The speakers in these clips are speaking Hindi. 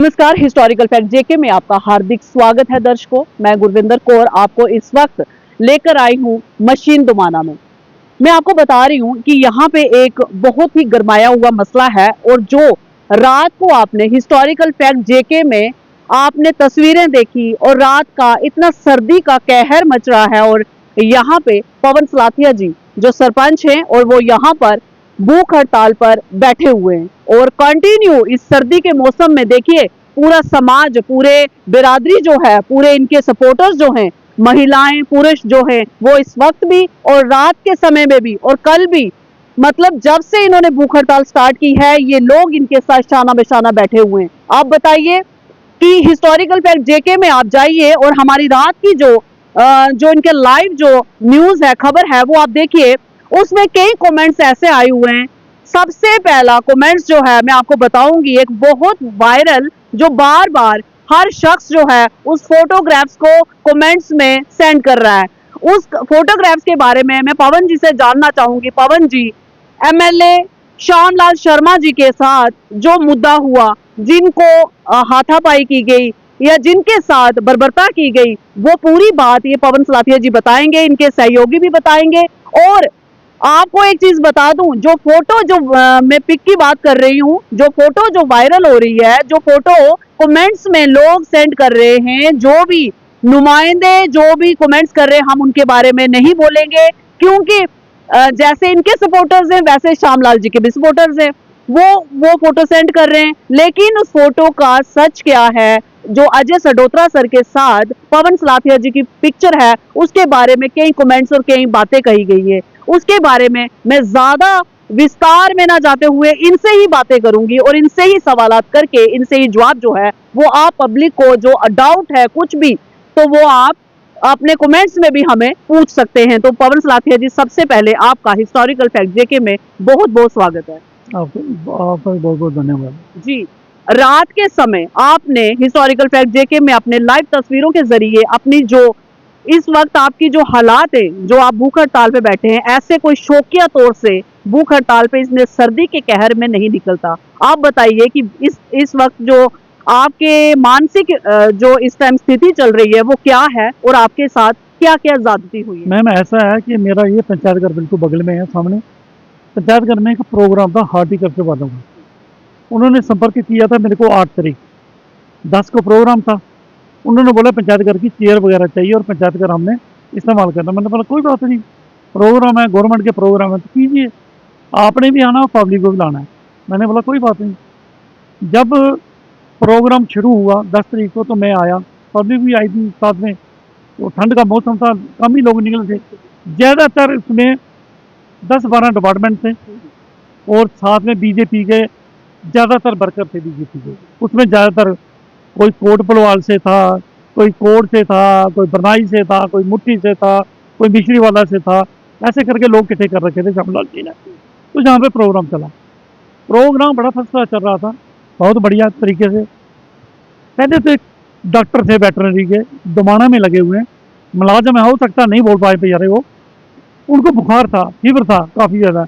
नमस्कार, हिस्टोरिकल फैक्ट जेके में आपका हार्दिक स्वागत है दर्शकों। मैं गुरविंदर कौर आपको इस वक्त लेकर आई हूं मशीन दुमाना में। मैं आपको बता रही हूं कि यहाँ पे एक बहुत ही गरमाया हुआ मसला है और जो रात को आपने हिस्टोरिकल फैक्ट जेके में आपने तस्वीरें देखी और रात का इतना सर्दी का कहर मच रहा है और यहाँ पे पवन सलाथिया जी जो सरपंच हैं और वो यहाँ पर भूख हड़ताल पर बैठे हुए हैं और कंटिन्यू इस सर्दी के मौसम में देखिए पूरा समाज, पूरे बिरादरी जो है, पूरे इनके सपोर्टर्स जो हैं, महिलाएं, पुरुष जो हैं, वो इस वक्त भी और रात के समय में भी और कल भी, मतलब जब से इन्होंने भूख हड़ताल स्टार्ट की है, ये लोग इनके साथ शाना बेशाना बैठे हुए हैं। आप बताइए कि हिस्टोरिकल फैक्ट जेके में आप जाइए और हमारी रात की जो इनके लाइव जो न्यूज है, खबर है, वो आप देखिए। उसमें कई कमेंट्स ऐसे आए हुए हैं। सबसे पहला कमेंट्स जो है मैं आपको बताऊंगी, एक बहुत वायरल जो बार बार हर शख्स जो है उस फोटोग्राफ्स को कमेंट्स में सेंड कर रहा है। उस फोटोग्राफ्स के बारे में मैं पवन जी से जानना चाहूंगी। पवन जी, एमएलए श्यामलाल शर्मा जी के साथ जो मुद्दा हुआ, जिनको हाथापाई की गई या जिनके साथ बर्बरता की गई, वो पूरी बात ये पवन सलाथिया जी बताएंगे, इनके सहयोगी भी बताएंगे। और आपको एक चीज बता दूं, जो फोटो जो मैं पिक की बात कर रही हूं, जो फोटो जो वायरल हो रही है, जो फोटो कमेंट्स में लोग सेंड कर रहे हैं, जो भी नुमाइंदे जो भी कमेंट्स कर रहे हैं, हम उनके बारे में नहीं बोलेंगे क्योंकि जैसे इनके सपोर्टर्स हैं वैसे श्यामलाल जी के भी सपोर्टर्स हैं। वो फोटो सेंड कर रहे हैं, लेकिन उस फोटो का सच क्या है, जो अजय सडोत्रा सर के साथ पवन सलाथिया जी की पिक्चर है, उसके बारे में कई कमेंट्स और कई बातें कही गई है। उसके बारे में मैं ज्यादा विस्तार में ना जाते हुए इनसे ही बातें करूंगी और इनसे ही सवालात करके इनसे ही जवाब जो है वो आप पब्लिक को जो डाउट है कुछ भी, तो वो आप अपने कमेंट्स में भी हमें पूछ सकते हैं। तो पवन सलाथिया जी, सबसे पहले आपका हिस्टोरिकल फैक्ट जेके में बहुत बहुत स्वागत है। आपका बहुत बहुत धन्यवाद जी, रात के समय आपने हिस्टोरिकल फैक्ट जेके में अपने लाइव तस्वीरों के जरिए अपनी जो इस वक्त आपकी जो हालात है, जो आप भूख हड़ताल पे बैठे हैं, ऐसे कोई शौकिया तौर से भूख हड़ताल पे इसने सर्दी के कहर में नहीं निकलता। आप बताइए कि इस वक्त जो आपके मानसिक जो इस टाइम स्थिति चल रही है वो क्या है और आपके साथ क्या क्या ज्यादती हुई है? मैम, ऐसा है कि मेरा ये पंचायत घर बिल्कुल बगल में है, सामने पंचायत घर में एक प्रोग्राम था हार्टिकल्चर वालों का। उन्होंने संपर्क किया था मेरे को 8 तारीख 10 को प्रोग्राम था। उन्होंने बोला पंचायत घर की चेयर वगैरह चाहिए और पंचायत घर हमने इस्तेमाल करना। मैंने बोला कोई बात नहीं, प्रोग्राम है, गवर्नमेंट के प्रोग्राम है तो कीजिए, आपने भी आना और पब्लिक को भी लाना है। मैंने बोला कोई बात नहीं। जब प्रोग्राम शुरू हुआ 10 तारीख को तो मैं आया, पब्लिक भी आई थी साथ में। तो ठंड का मौसम था, कम ही लोग निकले थे। ज़्यादातर इसमें 10-12 डिपार्टमेंट थे और साथ में बीजेपी के ज़्यादातर वर्कर थे बीजेपी के। उसमें ज़्यादातर कोई कोट पलवाल से था, कोई कोट से था, कोई बरनाई से था, कोई मुट्ठी से था, कोई मिश्री वाला से था। ऐसे करके लोग इकट्ठे कर रखे थे श्यामलाल जी ने। तो जहाँ पे प्रोग्राम चला, प्रोग्राम बड़ा फर्स्ट क्लास चल रहा था, बहुत बढ़िया तरीके से। पहले तो एक डॉक्टर थे वेटरनरी के, दुमाना में लगे हुए हैं, मुलाजिम है, हो सकता नहीं बोल पाए बेचारे वो। उनको बुखार था, फीवर था काफ़ी ज़्यादा।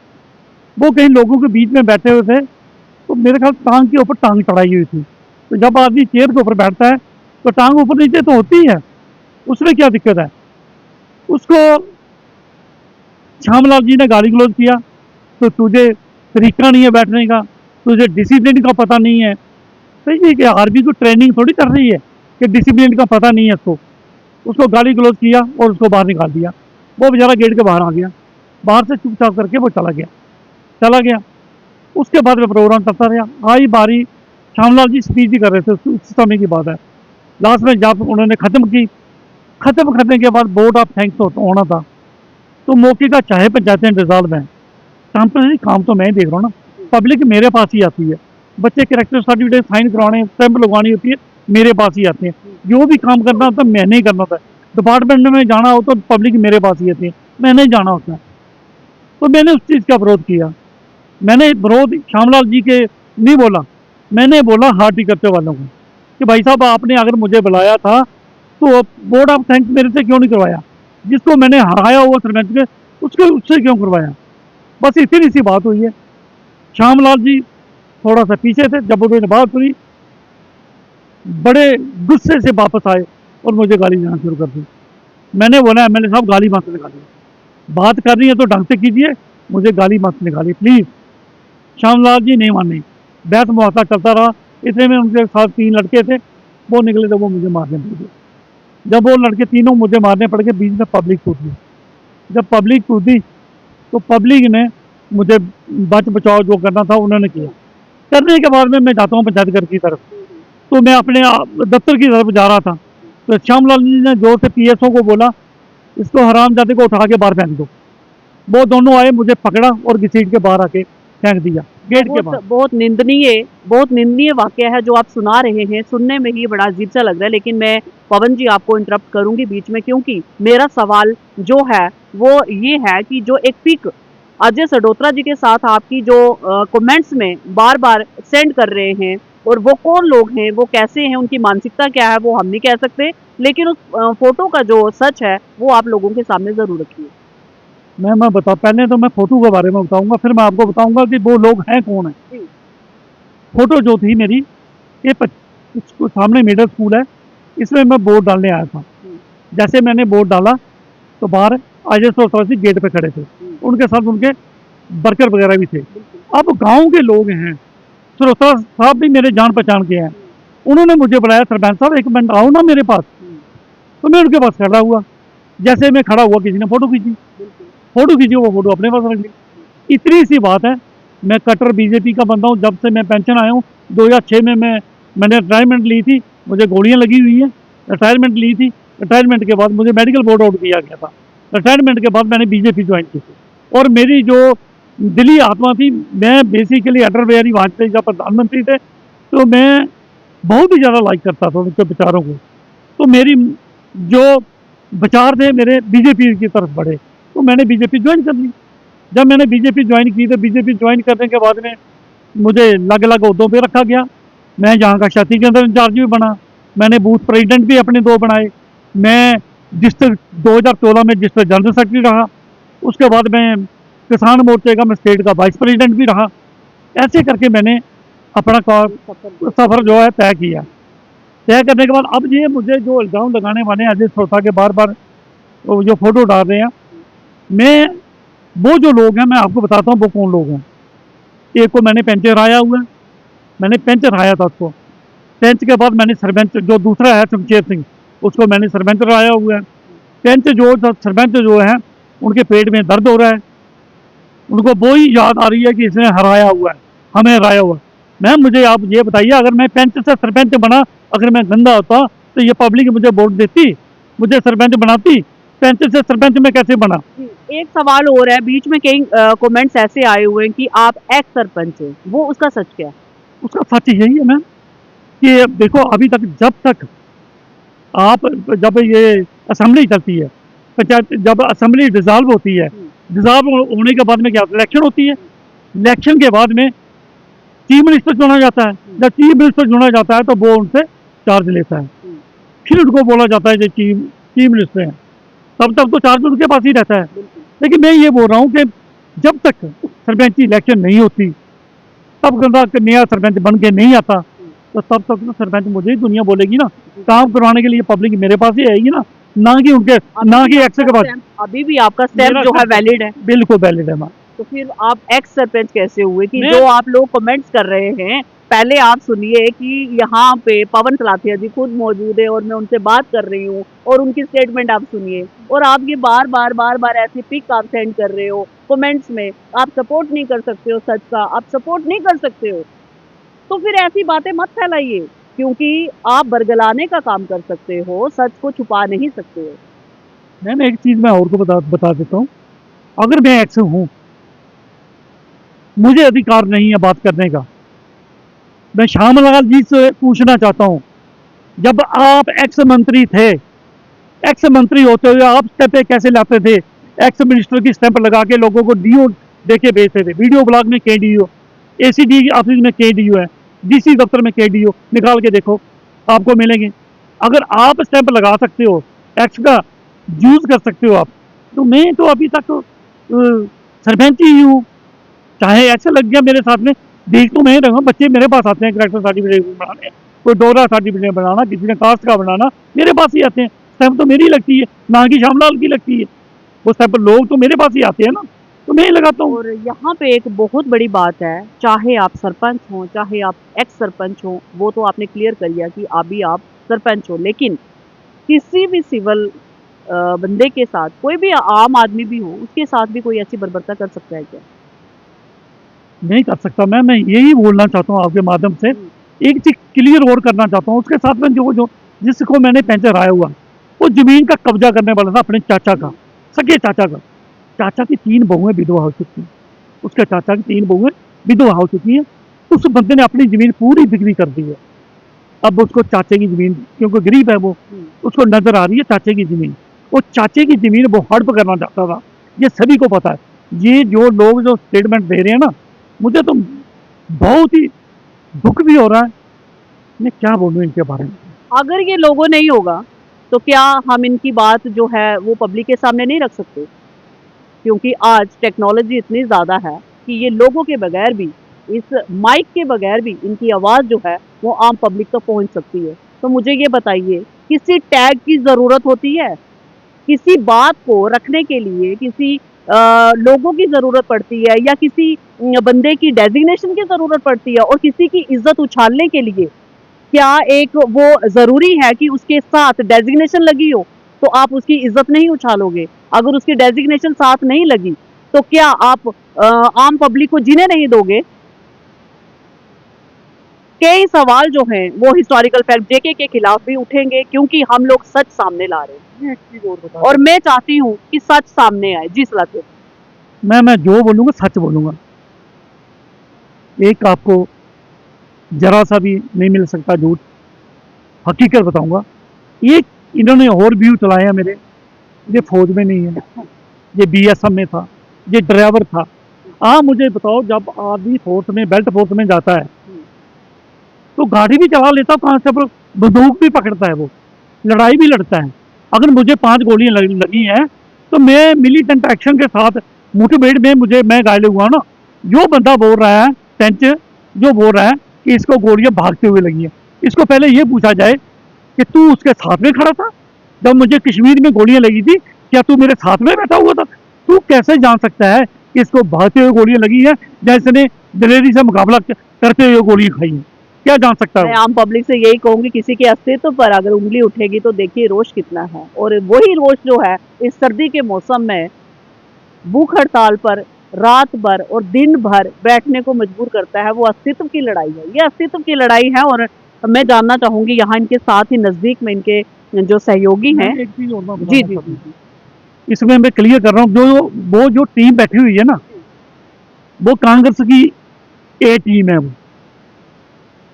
वो कहीं लोगों के बीच में बैठे हुए थे, तो मेरे ख्याल टांग के ऊपर टांग चढ़ाई हुई थी। तो जब आदमी चेयर के ऊपर बैठता है तो टांग ऊपर नीचे तो होती ही है, उसमें क्या दिक्कत है। उसको श्यामलाल जी ने गाली गलौज किया, तो तुझे तरीका नहीं है बैठने का, तुझे डिसिप्लिन का पता नहीं है। सही है कि आर्मी को ट्रेनिंग थोड़ी कर रही है कि डिसिप्लिन का पता नहीं है उसको गाली गलौज किया और उसको बाहर निकाल दिया। वो बेचारा गेट के बाहर आ गया, बाहर से चुपचाप करके वो चला गया। उसके बाद में प्रोग्राम चलता रहा। आई बारी, श्यामलाल जी स्पीच भी कर रहे थे, उस समय की बात है। लास्ट में जब उन्होंने ख़त्म करने के बाद वोट ऑफ थैंक्स होना था, तो मौके का चाहे पंचायतें डिजॉल्व हैं, काम तो मैं देख रहा हूँ ना, पब्लिक मेरे पास ही आती है। बच्चे कैरेक्टर सर्टिफिकेट साइन करवाने, स्टैंप लगवानी होती है, मेरे पास ही आते हैं। जो भी काम करना होता है मैंने ही करना होता है। डिपार्टमेंट में जाना हो तो पब्लिक मेरे पास ही आती है, मैंने ही जाना होता है। तो मैंने उस चीज़ का विरोध किया। मैंने विरोध श्यामलाल जी के नहीं बोला, मैंने बोला हार्टिकल्चर वालों को कि भाई साहब, आपने अगर मुझे बुलाया था तो वोट ऑफ थैंक्स मेरे से क्यों नहीं करवाया? जिसको मैंने हराया हुआ सरपंच के, उससे क्यों करवाया? बस इतनी सी बात हुई है। श्यामलाल जी थोड़ा सा पीछे थे, जब उन्होंने बात सुनी बड़े गुस्से से वापस आए और मुझे गाली देना शुरू कर दी। मैंने बोला एमएलए साहब गाली मत निकालिए, बात करनी है तो ढंग से कीजिए, मुझे गाली मत निकालिए प्लीज़। श्यामलाल जी नहीं माने, बहस मुहावरा चलता रहा। इतने में उनके साथ 3 लड़के थे, वो निकले तो वो मुझे मारने लगे। जब वो लड़के तीनों मुझे मारने पड़ गए, बीच में पब्लिक कूदी। जब पब्लिक कूदी तो पब्लिक ने मुझे बच बचाव जो करना था उन्होंने किया। करने के बाद में मैं जाता हूँ पंचायत घर की तरफ, तो मैं अपने दफ्तर की तरफ जा रहा था, तो श्यामलाल जी ने जोर से पीएसओ को बोला, इसको हरामजादे को उठा के बाहर फेंक दो। वो दोनों आए, मुझे पकड़ा और घसीट के बाहर आके फेंक दिया गेट के बाहर। बहुत निंदनीय वाकया है जो आप सुना रहे हैं। सुनने में ही बड़ा अजीब सा लग रहा है, लेकिन मैं पवन जी आपको इंटरप्ट करूंगी बीच में, क्योंकि मेरा सवाल जो है वो ये है कि जो एक पिक अजय सडोत्रा जी के साथ आपकी जो कमेंट्स में बार बार सेंड कर रहे हैं, और वो कौन लोग हैं, वो कैसे हैं, उनकी मानसिकता क्या है, वो हम नहीं कह सकते, लेकिन उस फोटो का जो सच है वो आप लोगों के सामने जरूर रखिए। मैं बता, पहले तो मैं फोटो के बारे में बताऊंगा, फिर मैं आपको बताऊंगा कि वो लोग हैं कौन है। फोटो जो थी मेरी, ये सामने मिडिल स्कूल है, इसमें मैं बोर्ड डालने आया था। जैसे मैंने बोर्ड डाला तो बाहर अजय सडोत्रा जी गेट पे खड़े थे, उनके साथ उनके वर्कर वगैरह भी थे। अब गांव के लोग हैं, सडोत्रा साहब भी मेरे जान पहचान के हैं, उन्होंने मुझे बुलाया, सरपंच साहब एक मिनट आओ ना मेरे पास। तो मैं उनके पास खड़ा हुआ। जैसे मैं खड़ा हुआ, किसी ने फोटो खींची, वो फोटो अपने पास रख ली। इतनी सी बात है। मैं कट्टर बीजेपी का बंदा हूँ, जब से मैं पेंशन आया हूँ। 2006 में मैंने रिटायरमेंट ली थी, मुझे गोलियां लगी हुई हैं, रिटायरमेंट ली थी। रिटायरमेंट के बाद मुझे मेडिकल बोर्ड आउट किया गया था। रिटायरमेंट के बाद मैंने बीजेपी ज्वाइन की थी, और मेरी जो दिली आत्मा थी, मैं बेसिकली अटल बिहारी वाजपेयी जब प्रधानमंत्री थे तो मैं बहुत ही ज़्यादा लाइक करता था उनके विचारों को। तो मेरी जो विचार थे मेरे बीजेपी की तरफ बढ़े, तो मैंने बीजेपी ज्वाइन कर ली। जब मैंने बीजेपी ज्वाइन की तो बीजेपी ज्वाइन करने के बाद में मुझे अलग अलग ओहदों पे रखा गया। मैं यहाँ का क्षति केंद्र इंचार्ज भी बना, मैंने बूथ प्रेसिडेंट भी अपने 2 बनाए, मैं डिस्ट्रिक्ट 2014 में डिस्ट्रिक्ट जनरल सेक्रेटरी रहा। उसके बाद मैं किसान मोर्चे का मैं स्टेट का वाइस प्रेसिडेंट भी रहा। ऐसे करके मैंने अपना सफ़र जो है तय किया। तय करने के बाद अब ये मुझे जो इल्ज़ाम लगाने वाले अजय सडोत्रा के बार बार जो फोटो डाल रहे हैं, मैं वो जो लोग हैं मैं आपको बताता हूँ वो कौन लोग हैं। एक को मैंने पेंच हराया हुआ है, मैंने पेंच हराया था उसको। पेंच के बाद मैंने सरपंच, जो दूसरा है शमशेर सिंह, उसको मैंने सरपंच हराया हुआ है। पेंच जो सरपंच जो है उनके पेट में दर्द हो रहा है, उनको वो ही याद आ रही है कि इसने हराया हुआ है, हमें हराया हुआ है। मैम मुझे आप ये बताइए, अगर मैं पेंच से सरपंच बना, अगर मैं गंदा होता तो ये पब्लिक मुझे वोट देती, मुझे सरपंच बनाती? पेंच से सरपंच में कैसे बना? एक सवाल और है, बीच में कई कमेंट्स ऐसे आए हुए हैं कि आप एक्स सरपंच हैं, वो उसका सच क्या है? उसका सच यही है मैम कि देखो, अभी तक जब ये असेंबली चलती है, पंचायत जब असेंबली डिसॉल्व होती है, डिसॉल्व होने के बाद में क्या इलेक्शन होती है। इलेक्शन के बाद में चीफ मिनिस्टर चुना जाता है। जब चीफ मिनिस्टर चुना जाता है तो वो उनसे चार्ज लेता है, फिर उनको बोला जाता है जो चीफ मिनिस्टर हैं, तब तक तो चार्ज उनके पास ही रहता है। लेकिन मैं ये बोल रहा हूँ कि जब तक सरपंची इलेक्शन नहीं होती, तब तक नया सरपंच बन के नहीं आता, तो तब तक तो सरपंच मुझे ही दुनिया बोलेगी ना। काम करवाने के लिए पब्लिक मेरे पास ही आएगी ना, ना कि एक्स के पास। अभी भी आपका स्टैम्प जो है वैलिड है? बिल्कुल वैलिड है मैम। तो फिर आप एक्स सरपंच कैसे हुए? कि जो आप लोग कमेंट्स कर रहे हैं, पहले आप सुनिए कि यहाँ पे पवन तलाथिया जी खुद मौजूद है और मैं उनसे बात कर रही हूँ, और उनकी स्टेटमेंट आप सुनिए, और आप ये बार बार ऐसे पिक आप सेंड कर रहे हो कमेंट्स में। आप सपोर्ट नहीं कर सकते हो सच का, आप सपोर्ट नहीं कर सकते हो, तो फिर ऐसी बातें मत फैलाइए, क्योंकि आप बरगलाने का काम कर सकते हो, सच को छुपा नहीं सकते हो। मैम एक चीज़ मैं और को बता देता हूँ, अगर मैं एक्स हूँ, मुझे अधिकार नहीं है बात करने का। मैं श्यामलाल जी से पूछना चाहता हूँ, जब आप एक्स मंत्री थे, एक्स मंत्री होते हुए आप स्टेप कैसे लाते थे? एक्स मिनिस्टर की स्टैंप लगा के लोगों को डीओ देके भेजते थे। वीडियो ब्लॉग में KDO, ACD ऑफिस में KDO है, DC दफ्तर में KDO, निकाल के देखो आपको मिलेंगे। अगर आप स्टैंप लगा सकते हो, एक्स का यूज कर सकते हो आप, तो मैं तो अभी तक सरपंच ही हूँ। चाहे एक्स लग गया मेरे साथ में, देख तो मैं रहा, बच्चे मेरे पास आते हैं करेक्टर सर्टिफिकेट बनाने, कोई डोगरा सर्टिफिकेट बनाना, किसी ने कास्ट का बनाना, मेरे पास ही आते हैं। स्टैंप तो मेरी लगती है, ना कि श्यामलाल की लगती है। वो स्टैंप लोग तो मेरे पास ही आते हैं ना, तो मैं ही लगाता हूँ। और यहाँ पे एक बहुत बड़ी बात है, चाहे आप सरपंच हो, चाहे आप एक्स सरपंच हो, वो तो आपने क्लियर कर दिया कि अभी आप सरपंच हो, लेकिन किसी भी सिविल बंदे के साथ, कोई भी आम आदमी भी हो, उसके साथ भी कोई ऐसी बर्बरता कर सकता है क्या? नहीं कर सकता। मैं यही बोलना चाहता हूँ आपके माध्यम से, एक चीज क्लियर और करना चाहता हूँ। उसके साथ में जो जो जिसको मैंने पैंच हराया हुआ, वो जमीन का कब्जा करने वाला था अपने चाचा का, सगे चाचा का। चाचा की 3 बहुएं विधवा हो चुकी हैं, उसके चाचा की 3 बहुएं विधवा हो चुकी हैं। उस बंदे ने अपनी जमीन पूरी बिक्री कर दी है। अब उसको चाचे की जमीन, क्योंकि गरीब है वो, उसको नजर आ रही है चाचे की जमीन। वो चाचे की जमीन वो हड़प करना चाहता था, ये सभी को पता है। ये जो लोग जो स्टेटमेंट दे रहे हैं ना, मुझे तो बहुत ही दुख भी हो रहा है। मैं क्या बोलूँ इनके बारे में। अगर ये लोगो नहीं होगा, तो क्या हम इनकी बात जो है वो पब्लिक के सामने नहीं रख सकते? क्योंकि आज टेक्नोलॉजी इतनी ज़्यादा है कि ये लोगों के बगैर भी, इस माइक के बगैर भी इनकी आवाज़ जो है वो आम पब्लिक तक पहुंच सकती है। तो मुझे ये बताइए, किसी टैग की ज़रूरत होती है? किसी बात को रखने के लिए किसी लोगों की ज़रूरत पड़ती है, या किसी बंदे की डेजिग्नेशन की ज़रूरत पड़ती है? और किसी की इज्जत उछालने के लिए क्या एक वो ज़रूरी है कि उसके साथ डेजिग्नेशन लगी हो, तो आप उसकी इज्जत नहीं उछालोगे? अगर उसकी डेजिग्नेशन साथ नहीं लगी, तो क्या आप आम पब्लिक को जीने नहीं दोगे? कई सवाल जो हैं वो हिस्टोरिकल फैक्ट जेके के खिलाफ भी उठेंगे, क्योंकि हम लोग सच सामने ला रहे हैं। एक चीज और बता और मैं चाहती हूँ कि सच सामने आए। जी सलाते। मैं जो बोलूँगा सच बोलूँगा। एक आपको जरा सा भी नहीं मिल सकता झूठ, हकीकत बताऊंगा। एक इन्होंने और व्यू चलाया मेरे, ये फौज में नहीं है, ये बीएसएफ में था, ये ड्राइवर था। मुझे बताओ, जब आदमी फोर्स में, बेल्ट फोर्स में जाता है तो गाड़ी भी चला लेता, कांस्टेबल बंदूक भी पकड़ता है, वो लड़ाई भी लड़ता है। अगर मुझे 5 गोलियां लगी हैं तो मैं मिलिटेंट एक्शन के साथ मुठभेड़ में मैं घायल हुआ ना। जो बंदा बोल रहा है, पेंच जो बोल रहा है कि इसको गोलियां भागते हुए लगी हैं, इसको पहले ये पूछा जाए कि तू उसके साथ में खड़ा था जब मुझे कश्मीर में गोलियां लगी थी? क्या तू मेरे साथ में बैठा हुआ था? तू कैसे जान सकता है कि इसको भागते हुए गोलियां लगी है, जैसे ने दिलेरी से मुकाबला करते हुए गोलियां खाई हैं? क्या जान सकता है? मैं आम पब्लिक से यही कहूंगी, किसी के अस्तित्व पर अगर उंगली उठेगी तो देखिए रोष कितना है। और वही रोष जो है इस सर्दी के मौसम में भूख हड़ताल पर रात भर और दिन भर बैठने को मजबूर करता है। वो अस्तित्व की लड़ाई है, ये अस्तित्व की लड़ाई है। और मैं जानना चाहूंगी यहाँ इनके साथ ही नजदीक में इनके जो सहयोगी हैं। एक चीज और मैं जी बताना जी चाहता जी हूँ। जी। इसमें मैं क्लियर कर रहा हूँ, वो जो टीम बैठी हुई है ना, वो कांग्रेस की ए टीम है।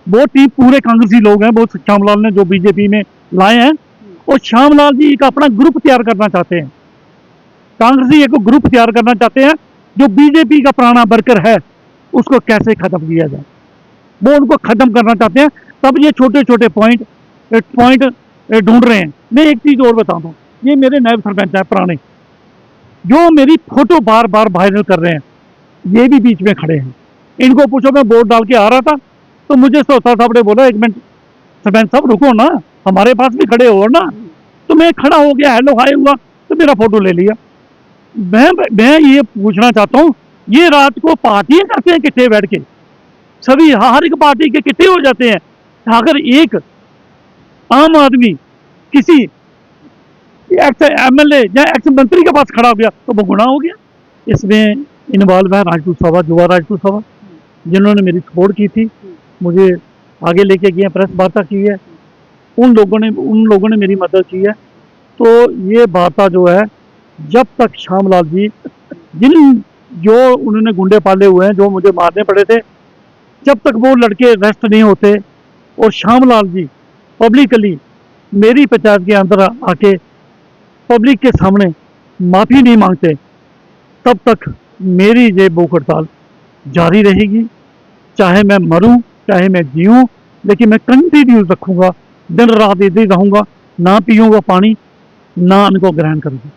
वो टीम पूरे कांग्रेसी लोग हैं, वो श्यामलाल ने जो बीजेपी में लाए हैं। और श्यामलाल जी एक अपना ग्रुप तैयार करना चाहते हैं, कांग्रेसी एक ग्रुप तैयार करना चाहते हैं जो बीजेपी का पुराना वर्कर है, उसको कैसे खत्म किया जाए, वो उनको खत्म करना चाहते हैं। तब ये छोटे छोटे पॉइंट ढूंढ रहे हैं। मैं एक चीज और बताता हूँ, ये मेरे नायब सरपंच है पुराने, जो मेरी फोटो बार बार वायरल कर रहे हैं, ये भी बीच में खड़े हैं। इनको पूछो, मैं वोट डाल के आ रहा था तो मुझे सोता साहब ने बोला, 1 मिनट सरपंच साहब रुको ना, हमारे पास भी खड़े हो ना। तो मैं खड़ा हो गया, हेलो हाय हुआ, तो मेरा फोटो ले लिया। मैं ये पूछना चाहता हूँ, ये रात को पार्टियां करते हैं किट्ठे बैठ के, सभी हर एक पार्टी के किट्ठे हो जाते हैं। अगर एक आम आदमी किसी एक्स एमएलए या एक्स मंत्री के पास खड़ा हो गया तो वो गुनाह हो गया। इसमें इन्वॉल्व है राजपूत सभा, युवा राजपूत सभा, जिन्होंने मेरी सपोर्ट की थी, मुझे आगे लेके गए, प्रेस वार्ता की है, उन लोगों ने मेरी मदद की है। तो ये वार्ता जो है, जब तक श्यामलाल जी, जो उन्होंने गुंडे पाले हुए हैं, जो मुझे मारने पड़े थे, जब तक वो लड़के रेस्ट नहीं होते और श्यामलाल जी पब्लिकली मेरी पंचायत के अंदर आके पब्लिक के सामने माफ़ी नहीं मांगते, तब तक मेरी ये भूख हड़ताल जारी रहेगी। चाहे मैं मरूं, चाहे मैं जीऊं, लेकिन मैं कंटिन्यू रखूंगा, दिन रात इधर ही रहूंगा, ना पीऊंगा पानी, ना अन्न को ग्रहण करूंगा।